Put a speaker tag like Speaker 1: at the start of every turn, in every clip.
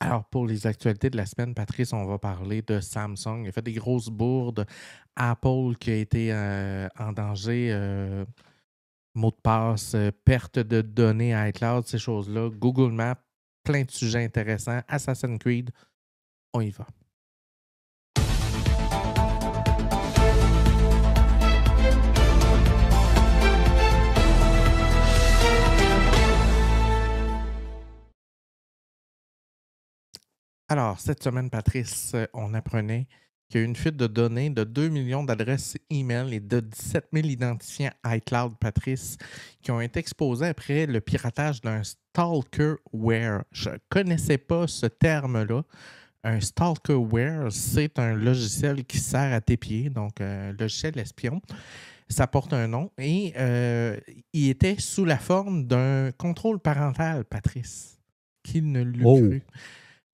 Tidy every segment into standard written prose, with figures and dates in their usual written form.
Speaker 1: Alors, pour les actualités de la semaine, Patrice, on va parler de Samsung. Il a fait des grosses bourdes. Apple qui a été en danger, mot de passe, perte de données à iCloud, ces choses-là. Google Maps, plein de sujets intéressants. Assassin's Creed, on y va. Alors, cette semaine, Patrice, on apprenait qu'il y a eu une fuite de données de 2 millions d'adresses email et de 17 000 identifiants iCloud, Patrice, qui ont été exposés après le piratage d'un stalkerware. Je ne connaissais pas ce terme-là. Un stalkerware, c'est un logiciel qui sert à tes pieds, donc un logiciel espion. Ça porte un nom et il était sous la forme d'un contrôle parental, Patrice. Qui ne l'eût
Speaker 2: Oh,
Speaker 1: cru?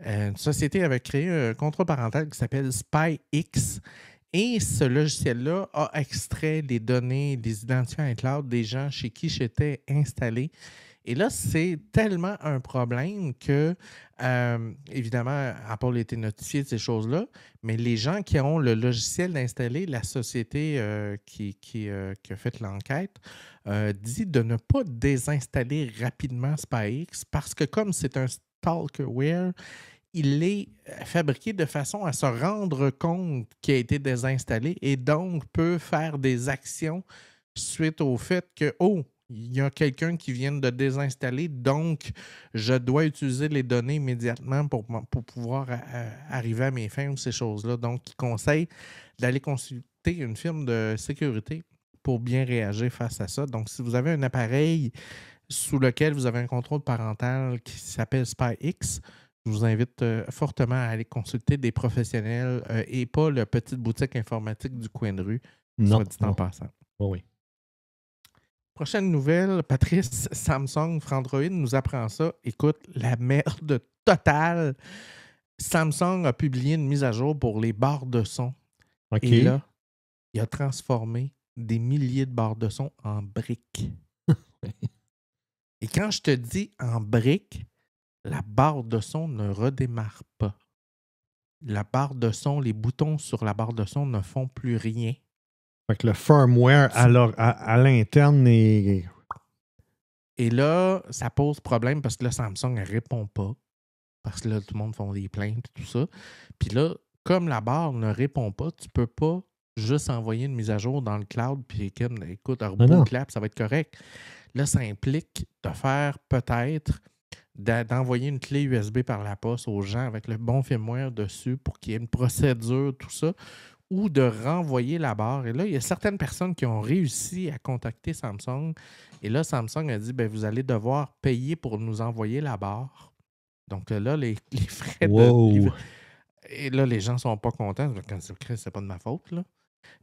Speaker 1: Une société avait créé un contrôle parental qui s'appelle SpyX. Et ce logiciel-là a extrait les données, des identifiants iCloud des gens chez qui j'étais installé. Et là, c'est tellement un problème que, évidemment, Apple a été notifié de ces choses-là, mais les gens qui ont le logiciel installé, la société qui a fait l'enquête, dit de ne pas désinstaller rapidement SpyX parce que comme c'est un stalkerware, il est fabriqué de façon à se rendre compte qu'il a été désinstallé et donc peut faire des actions suite au fait que, oh, il y a quelqu'un qui vient de désinstaller, donc je dois utiliser les données immédiatement pour pouvoir arriver à mes fins ou ces choses-là. Donc, il conseille d'aller consulter une firme de sécurité pour bien réagir face à ça. Donc, si vous avez un appareil sous lequel vous avez un contrôle parental qui s'appelle SpyX, je vous invite fortement à aller consulter des professionnels et pas la petite boutique informatique du coin de rue,
Speaker 2: non,
Speaker 1: soit dit en
Speaker 2: non.
Speaker 1: passant.
Speaker 2: Oh oui.
Speaker 1: Prochaine nouvelle, Patrice, Samsung for Android nous apprend ça. Écoute, la merde totale. Samsung a publié une mise à jour pour les barres de son.
Speaker 2: OK.
Speaker 1: Et là, il a transformé des milliers de barres de son en briques. Et quand je te dis en briques, la barre de son ne redémarre pas. La barre de son, les boutons sur la barre de son ne font plus rien.
Speaker 2: Fait que le firmware à l'interne est.
Speaker 1: Et là, ça pose problème parce que là, Samsung ne répond pas. Parce que là, tout le monde font des plaintes et tout ça. Puis là, comme la barre ne répond pas, tu ne peux pas juste envoyer une mise à jour dans le cloud puis écoute,
Speaker 2: Non, non.
Speaker 1: reboot l'app, ça va être correct. Là, ça implique de faire peut-être d'envoyer une clé USB par la poste aux gens avec le bon firmware dessus pour qu'il y ait une procédure, tout ça, ou de renvoyer la barre. Et là, il y a certaines personnes qui ont réussi à contacter Samsung. Et là, Samsung a dit, ben, vous allez devoir payer pour nous envoyer la barre. Donc là, les frais de
Speaker 2: Wow.
Speaker 1: et là, les gens ne sont pas contents. Quand c'est pas de ma faute, là.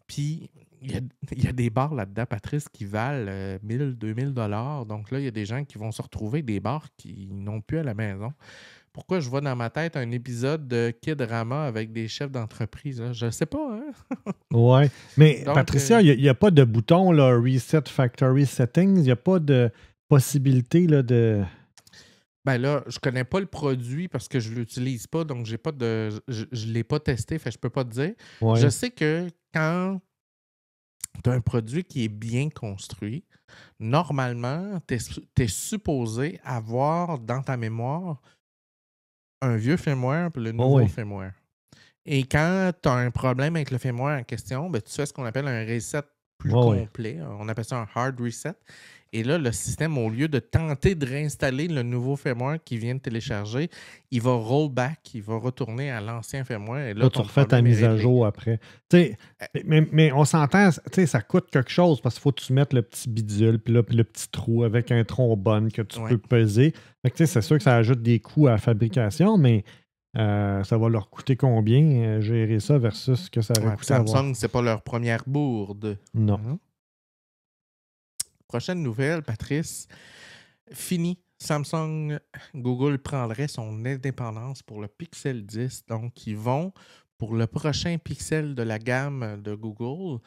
Speaker 1: Puis, il y a des bars là-dedans, Patrice, qui valent 1000, 2000 $. Donc là, il y a des gens qui vont se retrouver des bars qui n'ont plus à la maison. Pourquoi je vois dans ma tête un épisode de Kid-Rama avec des chefs d'entreprise? Là? Je ne sais pas, hein?
Speaker 2: Ouais. Mais
Speaker 1: Donc,
Speaker 2: Patricia, il n'y a pas de bouton, là, Reset Factory Settings. Il n'y a pas de possibilité là, de.
Speaker 1: ben là, je connais pas le produit parce que je ne l'utilise pas, donc j'ai pas de. Je ne l'ai pas testé, fait que je peux pas te dire. Je
Speaker 2: Ouais.
Speaker 1: sais que quand tu as un produit qui est bien construit, normalement, tu es supposé avoir dans ta mémoire un vieux firmware et le
Speaker 2: Oh
Speaker 1: nouveau
Speaker 2: oui.
Speaker 1: firmware. Et quand tu as un problème avec le firmware en question, ben, tu fais ce qu'on appelle un reset plus
Speaker 2: Oh oui.
Speaker 1: complet. On appelle ça un hard reset. Et là, le système, au lieu de tenter de réinstaller le nouveau firmware qui vient de télécharger, il va roll back, il va retourner à l'ancien firmware. Et là,
Speaker 2: Là, tu
Speaker 1: ton
Speaker 2: refais ta
Speaker 1: problème est
Speaker 2: mise à
Speaker 1: réglé.
Speaker 2: jour après. Tu sais, mais on s'entend, tu sais, ça coûte quelque chose parce qu'il faut que tu mettes le petit bidule, puis là, puis le petit trou avec un trombone que tu
Speaker 1: Ouais.
Speaker 2: peux peser. Fait que, tu sais, c'est sûr que ça ajoute des coûts à la fabrication, mais ça va leur coûter combien gérer ça versus ce que ça aurait
Speaker 1: Ouais, puis
Speaker 2: coûté à avoir?
Speaker 1: Samsung, c'est pas leur première bourde.
Speaker 2: Non.
Speaker 1: Hein? Prochaine nouvelle, Patrice. Fini. Samsung, Google prendrait son indépendance pour le Pixel 10. Donc, ils vont, pour le prochain Pixel de la gamme de Google,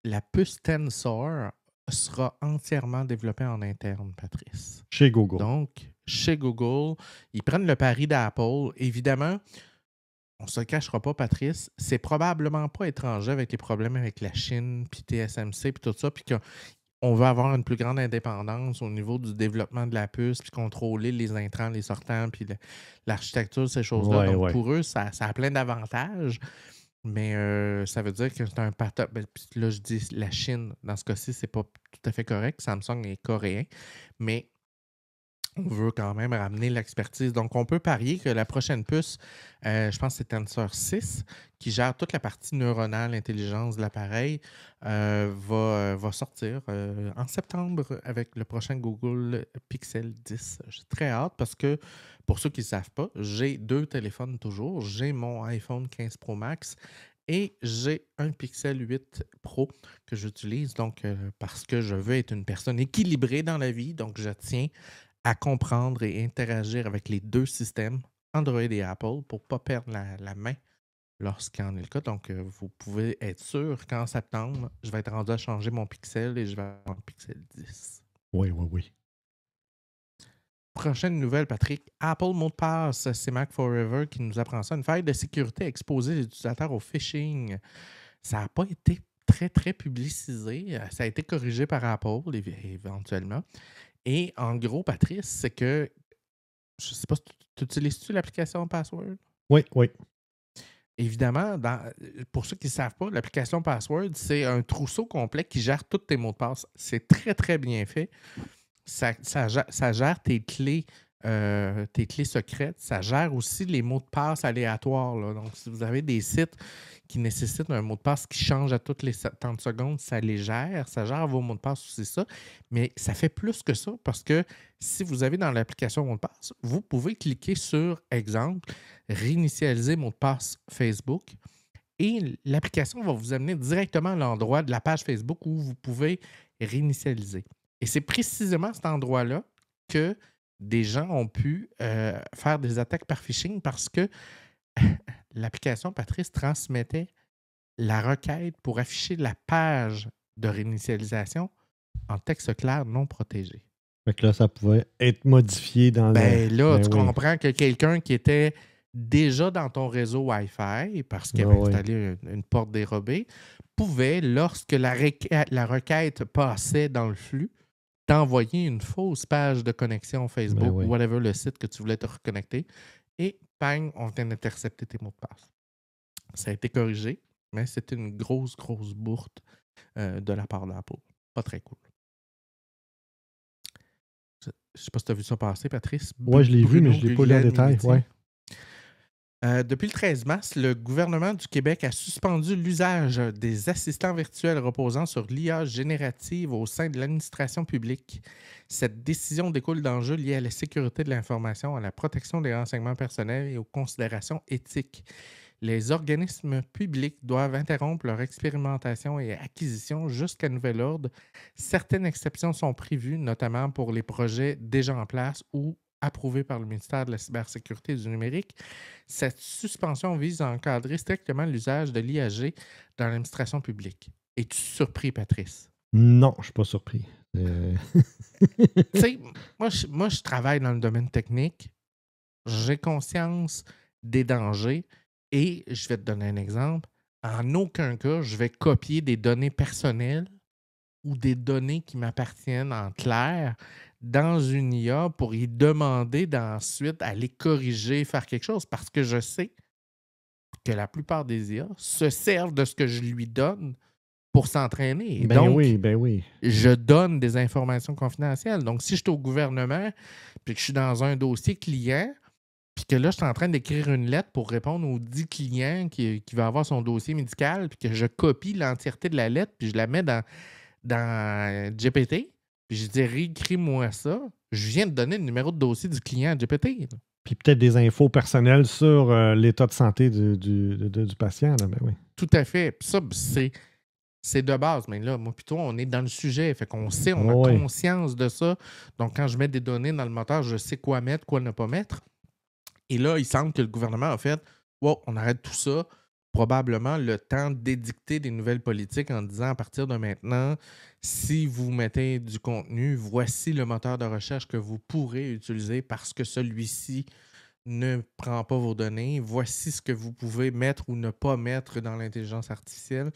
Speaker 1: la puce Tensor sera entièrement développé en interne, Patrice.
Speaker 2: Chez Google.
Speaker 1: Donc, chez Google, ils prennent le pari d'Apple. Évidemment, on ne se le cachera pas, Patrice, c'est probablement pas étranger avec les problèmes avec la Chine, puis TSMC, puis tout ça, puis qu'on veut avoir une plus grande indépendance au niveau du développement de la puce, puis contrôler les intrants, les sortants, puis l'architecture, ces choses-là.
Speaker 2: Ouais,
Speaker 1: Donc,
Speaker 2: ouais.
Speaker 1: pour eux, ça a plein d'avantages, mais ça veut dire que c'est un partenaire. Là, je dis la Chine, dans ce cas-ci, c'est pas tout à fait correct. Samsung est coréen, mais on veut quand même ramener l'expertise. Donc, on peut parier que la prochaine puce, je pense que c'est Tensor 6, qui gère toute la partie neuronale, l'intelligence de l'appareil, va sortir en septembre avec le prochain Google Pixel 10. J'ai très hâte parce que, pour ceux qui ne savent pas, j'ai 2 téléphones toujours. J'ai mon iPhone 15 Pro Max et j'ai un Pixel 8 Pro que j'utilise. Donc, parce que je veux être une personne équilibrée dans la vie, donc je tiens à comprendre et interagir avec les 2 systèmes, Android et Apple, pour ne pas perdre la main lorsqu'il en est le cas. Donc, vous pouvez être sûr qu'en septembre, je vais être rendu à changer mon Pixel et je vais avoir un Pixel 10.
Speaker 2: Oui, oui, oui.
Speaker 1: Prochaine nouvelle, Patrick. Apple Mot de passe, c'est Mac Forever qui nous apprend ça. Une faille de sécurité a exposé les utilisateurs au phishing. Ça n'a pas été très, très publicisé. Ça a été corrigé par Apple éventuellement. Et en gros, Patrice, c'est que, je ne sais pas, tu utilises-tu l'application Password?
Speaker 2: Oui, oui.
Speaker 1: Évidemment, pour ceux qui ne savent pas, l'application Password, c'est un trousseau complet qui gère tous tes mots de passe. C'est très, très bien fait. Ça gère tes clés secrètes. Ça gère aussi les mots de passe aléatoires, là. Donc, si vous avez des sites qui nécessitent un mot de passe qui change à toutes les 70 secondes, ça les gère. Ça gère vos mots de passe aussi, ça. Mais ça fait plus que ça parce que si vous avez dans l'application mot de passe, vous pouvez cliquer sur, exemple, réinitialiser mot de passe Facebook et l'application va vous amener directement à l'endroit de la page Facebook où vous pouvez réinitialiser. Et c'est précisément à cet endroit-là que des gens ont pu faire des attaques par phishing parce que l'application, Patrice, transmettait la requête pour afficher la page de réinitialisation en texte clair non protégé.
Speaker 2: Fait que là, ça pouvait être modifié dans
Speaker 1: tu comprends que quelqu'un qui était déjà dans ton réseau Wi-Fi, parce qu'il avait installé une porte dérobée, pouvait, lorsque la requête passait dans le flux, t'envoyer une fausse page de connexion Facebook ou whatever le site que tu voulais te reconnecter et bang, on vient d'intercepter tes mots de passe. Ça a été corrigé, mais c'était une grosse, grosse bourte de la part d'Apple. Pas très cool. Je ne sais pas si tu as vu ça passer, Patrice.
Speaker 2: Oui, je l'ai vu, mais je ne l'ai pas lu en détail. Ouais.
Speaker 1: Depuis le 13 mars, le gouvernement du Québec a suspendu l'usage des assistants virtuels reposant sur l'IA générative au sein de l'administration publique. Cette décision découle d'enjeux liés à la sécurité de l'information, à la protection des renseignements personnels et aux considérations éthiques. Les organismes publics doivent interrompre leur expérimentation et acquisition jusqu'à nouvel ordre. Certaines exceptions sont prévues, notamment pour les projets déjà en place ou approuvés par le ministère de la Cybersécurité et du Numérique. Cette suspension vise à encadrer strictement l'usage de l'IAG dans l'administration publique. Es-tu surpris, Patrice?
Speaker 2: Non, je ne suis pas surpris.
Speaker 1: Tu sais, moi, je travaille dans le domaine technique. J'ai conscience des dangers et je vais te donner un exemple. En aucun cas, je vais copier des données personnelles ou des données qui m'appartiennent en clair dans une IA pour y demander d'ensuite aller corriger, faire quelque chose, parce que je sais que la plupart des IA se servent de ce que je lui donne pour s'entraîner. Donc, je donne des informations confidentielles. Donc, si je suis au gouvernement puis que je suis dans un dossier client, puis que là, je suis en train d'écrire une lettre pour répondre aux 10 clients qui va avoir son dossier médical, puis que je copie l'entièreté de la lettre, puis je la mets dans GPT, puis je dis réécris-moi ça. Je viens de donner le numéro de dossier du client à GPT. Là.
Speaker 2: Puis peut-être des infos personnelles sur l'état de santé du patient. Là, ben oui.
Speaker 1: Tout à fait. Puis ça, c'est de base. Mais là, moi, plutôt, on est dans le sujet. Fait qu'on sait, on a conscience de ça. Donc, quand je mets des données dans le moteur, je sais quoi mettre, quoi ne pas mettre. Et là, il semble que le gouvernement a fait wow, on arrête tout ça. probablement le temps d'édicter des nouvelles politiques en disant à partir de maintenant, si vous mettez du contenu, voici le moteur de recherche que vous pourrez utiliser parce que celui-ci ne prend pas vos données. Voici ce que vous pouvez mettre ou ne pas mettre dans l'intelligence artificielle.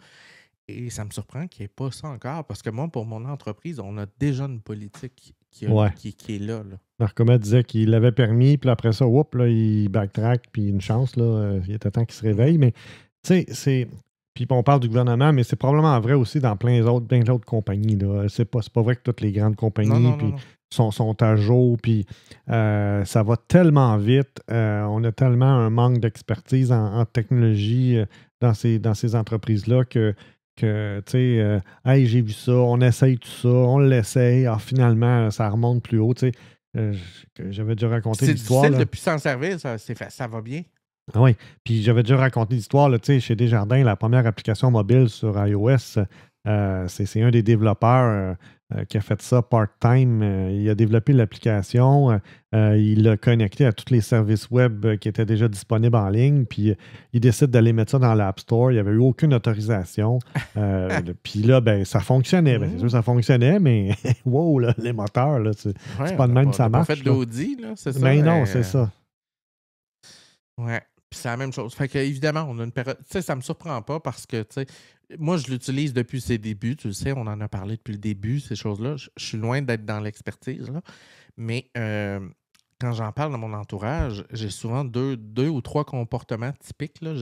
Speaker 1: Et ça me surprend qu'il n'y ait pas ça encore parce que moi, pour mon entreprise, on a déjà une politique
Speaker 2: Ouais.
Speaker 1: qui est là.
Speaker 2: Narcomet disait qu'il l'avait permis, puis après ça, whoop, là, il backtrack, puis une chance, là, il était temps qu'il se réveille. Mais, tu sais, c'est. Puis on parle du gouvernement, mais c'est probablement vrai aussi dans plein d'autres compagnies. Là. C'est pas vrai que toutes les grandes compagnies puis sont à jour, puis ça va tellement vite. On a tellement un manque d'expertise en technologie dans ces entreprises-là que tu sais, hey, j'ai vu ça, on essaye tout ça, on l'essaye, alors finalement, ça remonte plus haut, tu sais. J'avais déjà raconté l'histoire.
Speaker 1: C'est difficile depuis s'en servir, ça va bien.
Speaker 2: Ah oui, puis j'avais déjà raconté l'histoire, tu sais, chez Desjardins, la première application mobile sur iOS, c'est un des développeurs qui a fait ça part-time. Il a développé l'application, il l'a connecté à tous les services web qui étaient déjà disponibles en ligne, puis il décide d'aller mettre ça dans l'App Store. Il n'y avait eu aucune autorisation. Puis là, ben, ça fonctionnait. Ben, c'est sûr, ça fonctionnait, mais wow, là, les moteurs, là, c'est pas de même que ça marche.
Speaker 1: On fait d'Audi, là, c'est ça?
Speaker 2: Mais non, c'est ça.
Speaker 1: Ouais. Puis c'est la même chose. Fait qu'évidemment, on a une période. Tu sais, ça me surprend pas parce que, tu sais, moi, je l'utilise depuis ses débuts. Tu le sais, on en a parlé depuis le début, ces choses-là. Je suis loin d'être dans l'expertise, là. Mais quand j'en parle dans mon entourage, j'ai souvent deux ou trois comportements typiques, là.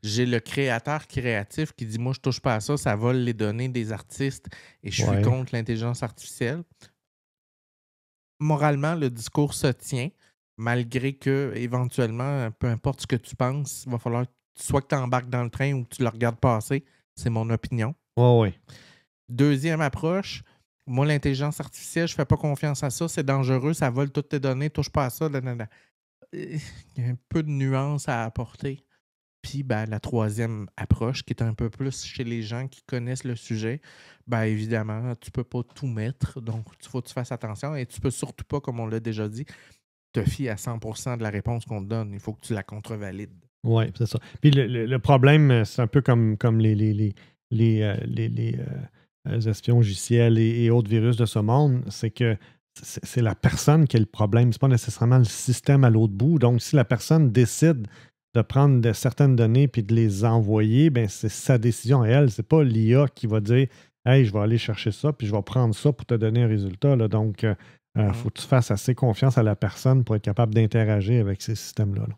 Speaker 1: J'ai le créateur créatif qui dit « Moi, je touche pas à ça, ça vole les données des artistes et je suis contre l'intelligence artificielle. » Moralement, le discours se tient. Malgré que, éventuellement, peu importe ce que tu penses, il va falloir soit que tu embarques dans le train ou que tu le regardes passer. C'est mon opinion.
Speaker 2: Oui.
Speaker 1: Deuxième approche, moi, l'intelligence artificielle, je ne fais pas confiance à ça. C'est dangereux, ça vole toutes tes données, touche pas à ça. Il y a un peu de nuance à apporter. Puis, ben, la troisième approche, qui est un peu plus chez les gens qui connaissent le sujet, ben, évidemment, tu ne peux pas tout mettre. Donc, il faut que tu fasses attention et tu ne peux surtout pas, comme on l'a déjà dit, te fies à 100% de la réponse qu'on te donne. Il faut que tu la contrevalides.
Speaker 2: Oui, c'est ça. Puis le problème, c'est un peu comme les espions logiciels et autres virus de ce monde, c'est que c'est la personne qui a le problème. Ce n'est pas nécessairement le système à l'autre bout. Donc, si la personne décide de prendre certaines données puis de les envoyer, ben c'est sa décision à elle. Ce n'est pas l'IA qui va dire « Hey, je vais aller chercher ça puis je vais prendre ça pour te donner un résultat. » Donc, faut que tu fasses assez confiance à la personne pour être capable d'interagir avec ces systèmes-là.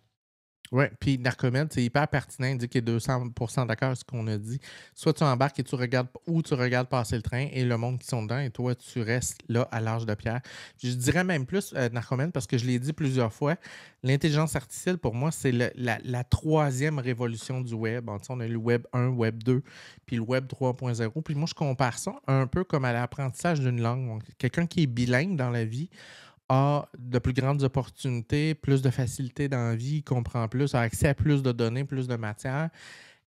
Speaker 1: Oui, puis Narcomed, c'est hyper pertinent. Il dit qu'il est 200% d'accord avec ce qu'on a dit. Soit tu embarques et tu regardes passer le train et le monde qui sont dedans et toi, tu restes là à l'âge de pierre. Je dirais même plus, Narcomed, parce que je l'ai dit plusieurs fois, l'intelligence artificielle, pour moi, c'est la troisième révolution du web. Bon, on a eu le Web 1, Web 2, puis le Web 3.0. Puis moi, je compare ça un peu comme à l'apprentissage d'une langue. Donc, quelqu'un qui est bilingue dans la vie a de plus grandes opportunités, plus de facilité dans la vie, comprend plus, a accès à plus de données, plus de matière.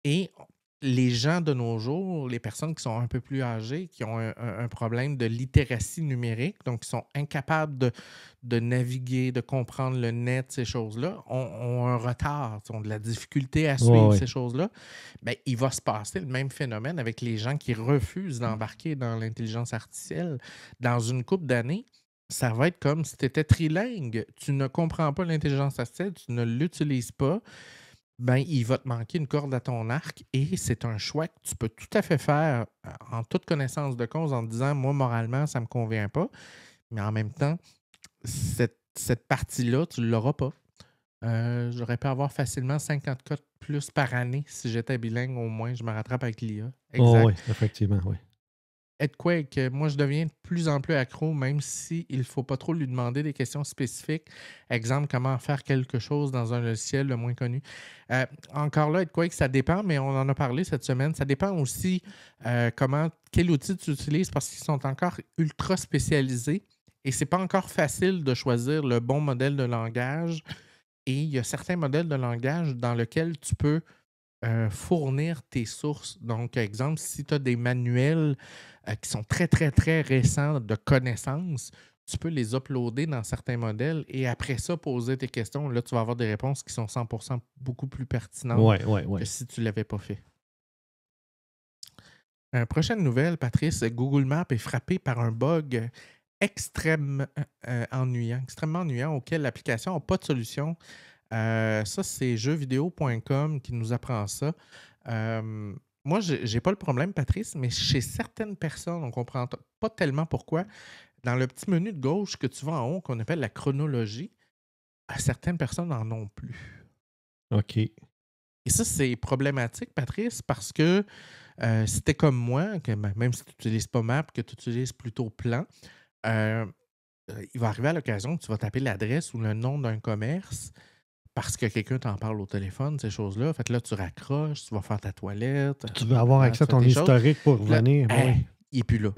Speaker 1: Et les gens de nos jours, les personnes qui sont un peu plus âgées, qui ont un problème de littératie numérique, donc qui sont incapables de naviguer, de comprendre le net, ces choses-là, ont un retard, ont de la difficulté à suivre ces choses-là. Bien, il va se passer le même phénomène avec les gens qui refusent d'embarquer dans l'intelligence artificielle. Dans une couple d'années, ça va être comme si tu étais trilingue. Tu ne comprends pas l'intelligence artificielle, tu ne l'utilises pas. Ben, il va te manquer une corde à ton arc et c'est un choix que tu peux tout à fait faire en toute connaissance de cause en te disant, moi, moralement, ça ne me convient pas. Mais en même temps, cette partie-là, tu ne l'auras pas. J'aurais pu avoir facilement 50 codes plus par année si j'étais bilingue, au moins, je me rattrape avec l'IA.
Speaker 2: Exact. Oui, effectivement, oui.
Speaker 1: Edquake, moi, je deviens de plus en plus accro, même s'il ne faut pas trop lui demander des questions spécifiques. Exemple, comment faire quelque chose dans un logiciel le moins connu. Encore là, Edquake, ça dépend, mais on en a parlé cette semaine. Ça dépend aussi quel outil tu utilises parce qu'ils sont encore ultra spécialisés et c'est pas encore facile de choisir le bon modèle de langage. Et il y a certains modèles de langage dans lesquels tu peux fournir tes sources. Donc, exemple, si tu as des manuels qui sont très, très, très récents de connaissances, tu peux les uploader dans certains modèles et après ça, poser tes questions. Là, tu vas avoir des réponses qui sont 100% beaucoup plus pertinentes que si tu ne l'avais pas fait. Prochaine nouvelle, Patrice, Google Maps est frappé par un bug extrêmement ennuyant auquel l'application n'a pas de solution. Ça, c'est jeuxvideo.com qui nous apprend ça. Moi, je n'ai pas le problème, Patrice, mais chez certaines personnes, on ne comprend pas tellement pourquoi. Dans le petit menu de gauche que tu vois en haut, qu'on appelle la chronologie, certaines personnes n'en ont plus.
Speaker 2: OK.
Speaker 1: Et ça, c'est problématique, Patrice, parce que si tu es comme moi, que même si tu n'utilises pas Map, que tu utilises plutôt Plan, il va arriver à l'occasion que tu vas taper l'adresse ou le nom d'un commerce parce que quelqu'un t'en parle au téléphone, ces choses-là. Fait que là, tu raccroches, tu vas faire ta toilette.
Speaker 2: Tu veux avoir accès à ton historique pour revenir.
Speaker 1: Là, il n'est plus là.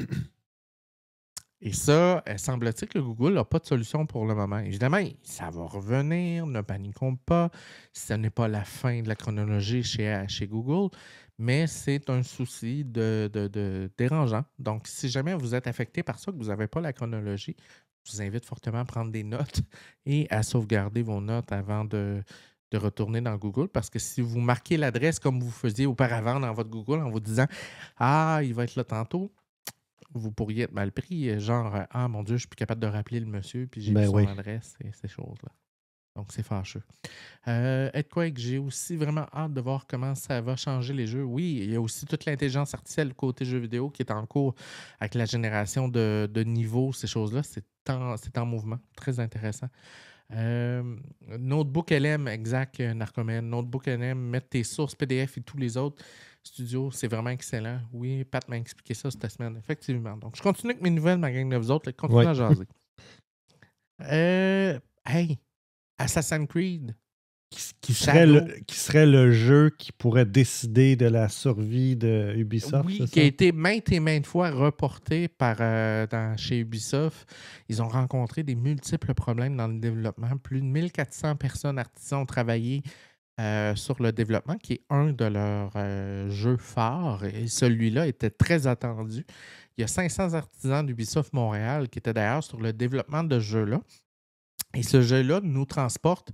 Speaker 1: Et ça, semble-t-il que Google n'a pas de solution pour le moment. Évidemment, ça va revenir, ne paniquons pas. Ce n'est pas la fin de la chronologie chez Google, mais c'est un souci de dérangeant. Donc, si jamais vous êtes affecté par ça, que vous n'avez pas la chronologie, je vous invite fortement à prendre des notes et à sauvegarder vos notes avant de retourner dans Google, parce que si vous marquez l'adresse comme vous faisiez auparavant dans votre Google en vous disant « Ah, il va être là tantôt », vous pourriez être mal pris, genre « Ah, mon Dieu, je suis plus capable de rappeler le monsieur, puis j'ai vu son adresse et ces choses-là. » Donc, c'est fâcheux. Earthquake, j'ai aussi vraiment hâte de voir comment ça va changer les jeux. Oui, il y a aussi toute l'intelligence artificielle côté jeux vidéo qui est en cours avec la génération de niveaux, ces choses-là. C'est en mouvement. Très intéressant. Notebook LM, exact, Narcomen. Notebook LM, mettre tes sources PDF et tous les autres studios, c'est vraiment excellent. Oui, Pat m'a expliqué ça cette semaine, effectivement. Donc, je continue avec mes nouvelles, ma gang de vous autres. Continuez à jaser. Hey, Assassin's Creed.
Speaker 2: Qui serait le jeu qui pourrait décider de la survie de Ubisoft.
Speaker 1: Oui, qui a été maintes et maintes fois reporté chez Ubisoft. Ils ont rencontré des multiples problèmes dans le développement. Plus de 1400 personnes artisans ont travaillé sur le développement, qui est un de leurs jeux phares. Et celui-là était très attendu. Il y a 500 artisans d'Ubisoft Montréal qui étaient d'ailleurs sur le développement de ce jeu-là. Et ce jeu-là nous transporte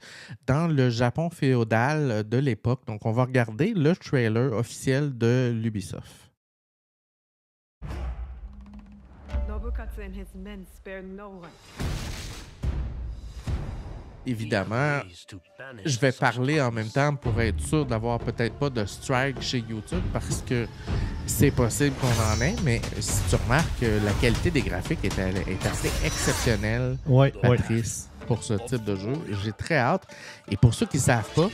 Speaker 1: dans le Japon féodal de l'époque. Donc, on va regarder le trailer officiel de l'Ubisoft. Évidemment, je vais parler en même temps pour être sûr d'avoir peut-être pas de strike chez YouTube parce que c'est possible qu'on en ait, mais si tu remarques, la qualité des graphiques est assez exceptionnelle, Patrice. Pour ce type de jeu. J'ai très hâte. Et pour ceux qui ne savent pas,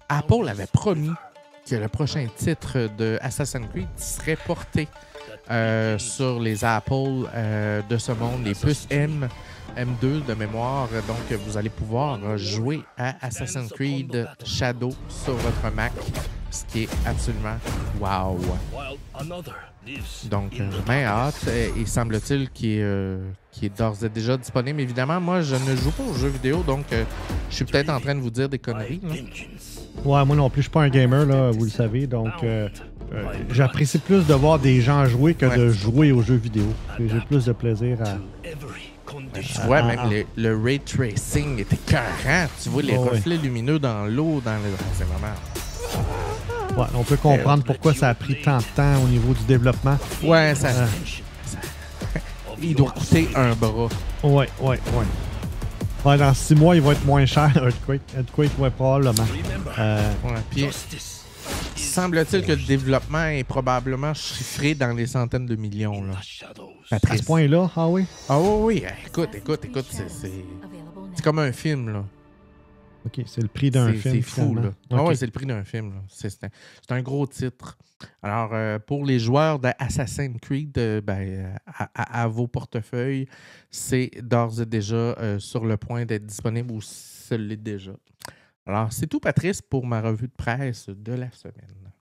Speaker 1: Apple avait promis que le prochain titre de Assassin's Creed serait porté sur les Apple de ce monde, les puces M2 de mémoire. Donc, vous allez pouvoir jouer à Assassin's Creed Shadow sur votre Mac, ce qui est absolument wow. Donc, bien hâte. Il semble-t-il qu'il est d'ores et déjà disponible. Évidemment, moi, je ne joue pas aux jeux vidéo, donc je suis peut-être en train de vous dire des conneries. Là.
Speaker 2: Ouais, moi non plus, je suis pas un gamer, là, vous le savez. Donc, j'apprécie plus de voir des gens jouer que de jouer aux jeux vidéo. J'ai plus de plaisir à...
Speaker 1: Tu vois, même le ray tracing était écœurant. Tu vois les reflets lumineux dans l'eau. C'est vraiment...
Speaker 2: Ouais, on peut comprendre pourquoi ça a pris tant de temps au niveau du développement.
Speaker 1: Ouais, il doit coûter un bras.
Speaker 2: Ouais. Ouais, dans 6 mois, il va être moins cher, Earthquake. Earthquake, ouais, probablement.
Speaker 1: Puis, semble-t-il que le développement est probablement chiffré dans les centaines de millions. Là.
Speaker 2: À ce point-là, ah oui?
Speaker 1: Ah oui. Écoute, c'est comme un film, là.
Speaker 2: OK, c'est le prix d'un film.
Speaker 1: C'est fou, là. Okay. Ah oui, c'est le prix d'un film. Là. C'est un gros titre. Alors, pour les joueurs d'Assassin's Creed, à vos portefeuilles, c'est d'ores et déjà sur le point d'être disponible ou ça l'est déjà. Alors, c'est tout, Patrice, pour ma revue de presse de la semaine.